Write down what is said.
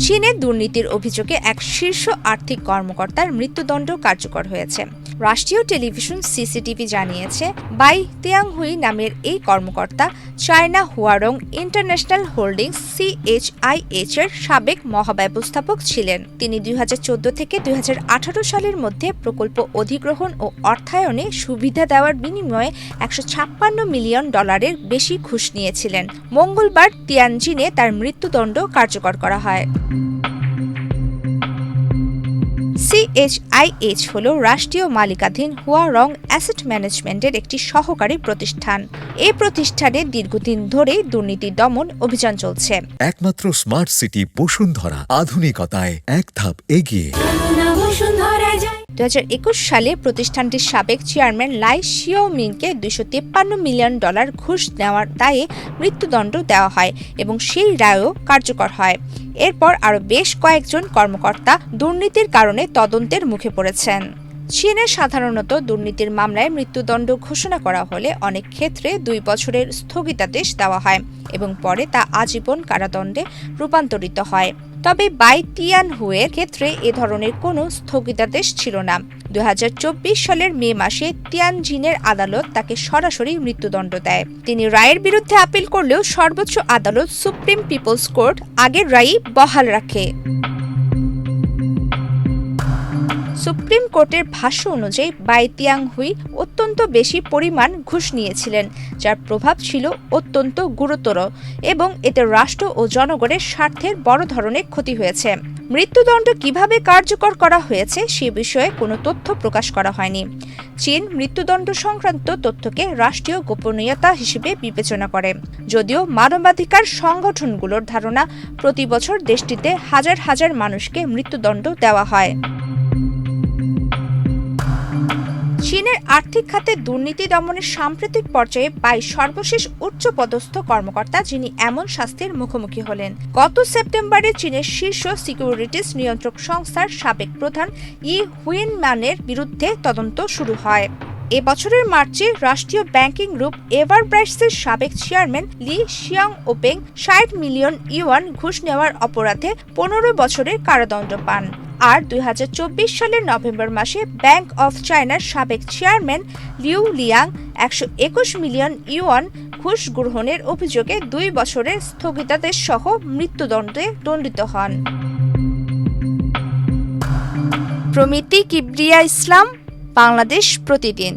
চীনে দুর্নীতির অভিযোগে এক শীর্ষ আর্থিক কর্মকর্তার মৃত্যুদণ্ড কার্যকর হয়েছে। রাষ্ট্রীয় টেলিভিশন সিসিটিভি জানিয়েছে, বাই তিয়াংহুই নামের এই কর্মকর্তা চায়না হুয়ারং ইন্টারন্যাশনাল হোল্ডিংস CHIH এর সাবেক মহাব্যবস্থাপক ছিলেন। তিনি 2014 থেকে 2018 সালের মধ্যে প্রকল্প অধিগ্রহণ ও অর্থায়নে সুবিধা দেওয়ার বিনিময়ে $156 মিলিয়ন বেশি ঘুষ নিয়েছিলেন। মঙ্গলবার তিয়ানজিনে তার মৃত্যুদণ্ড কার্যকর করা হয়। CHIH হল রাষ্ট্রীয় মালিকানাধীন হুয়ারং অ্যাসেট ম্যানেজমেন্টের একটি সহকারী প্রতিষ্ঠান। এই প্রতিষ্ঠানে দীর্ঘদিন ধরে দুর্নীতি দমন অভিযান চলছে। একমাত্র স্মার্ট সিটি বসুন্ধরা, আধুনিকতায় এক ধাপ এগিয়ে। 2021 সালে প্রতিষ্ঠানটির সাবেক চেয়ারম্যান লাই শিওমিংকে $253 মিলিয়ন ঘুষ নেওয়ার দায়ে মৃত্যুদণ্ড দেওয়া হয় এবং সেই রায়ও কার্যকর হয়। এরপর আরও বেশ কয়েকজন কর্মকর্তা দুর্নীতির কারণে তদন্তের মুখে পড়েছেন। চীনে সাধারণত দুর্নীতির মামলায় মৃত্যুদণ্ড ঘোষণা করা হলে অনেক ক্ষেত্রে 2 বছরের স্থগিতাদেশ দেওয়া হয় এবং পরে তা আজীবন কারাদণ্ডে রূপান্তরিত হয়। তবে বাই তিয়ানহুইয়ের ক্ষেত্রে এ ধরনের কোনো স্থগিতাদেশ ছিল না। 2024 সালের মে মাসে তিয়ানজিনের আদালত তাকে সরাসরি মৃত্যুদণ্ড দেয়। তিনি রায়ের বিরুদ্ধে আপিল করলেও সর্বোচ্চ আদালত সুপ্রিম পিপলস কোর্ট আগের রায়ই বহাল রাখে। সুপ্রিম কোর্টের ভাষ্য অনুযায়ী বাই তিয়াংহুই অত্যন্ত বেশি পরিমাণ ঘুষ নিয়েছিলেন, যার প্রভাব ছিল অত্যন্ত গুরুতর এবং এতে রাষ্ট্র ও জনগণের স্বার্থের বড় ধরনের ক্ষতি হয়েছে। মৃত্যুদণ্ড কিভাবে কার্যকর করা হয়েছে সে বিষয়ে কোনো তথ্য প্রকাশ করা হয়নি। চীন মৃত্যুদণ্ড সংক্রান্ত তথ্যকে রাষ্ট্রীয় গোপনীয়তা হিসেবে বিবেচনা করে, যদিও মানবাধিকার সংগঠনগুলোর ধারণা প্রতি বছর দেশটিতে হাজার হাজার মানুষকে মৃত্যুদণ্ড দেওয়া হয়। চীনের আর্থিক খাতে দুর্নীতি দমনের সাম্প্রতিক পর্যায়ে বাই সর্বশেষ উচ্চপদস্থ কর্মকর্তা যিনি এমন শাস্তির মুখোমুখি হলেন। গত সেপ্টেম্বরে চীনের শীর্ষ সিকিউরিটিজ নিয়ন্ত্রক সংস্থার সাবেক প্রধান ই হুইনম্যানের বিরুদ্ধে তদন্ত শুরু হয়। এ বছরের মার্চে রাষ্ট্রীয় ব্যাংকিং গ্রুপ এভারব্রাইটসের সাবেক চেয়ারম্যান লি শিয়াংওপেং $60 মিলিয়ন ঘুষ নেওয়ার অপরাধে 15 বছরের কারাদণ্ড পান। আর 2024 সালের নভেম্বর মাসে ব্যাংক অফ চায়নার সাবেক চেয়ারম্যান লিউ লিয়াং $121 মিলিয়ন ঘুষ গ্রহণের অভিযোগে 2 বছরের স্থগিতাদেশ সহ মৃত্যুদণ্ডে দণ্ডিত হন। প্রমিতি কিবরিয়া ইসলাম, বাংলাদেশ প্রতিদিন।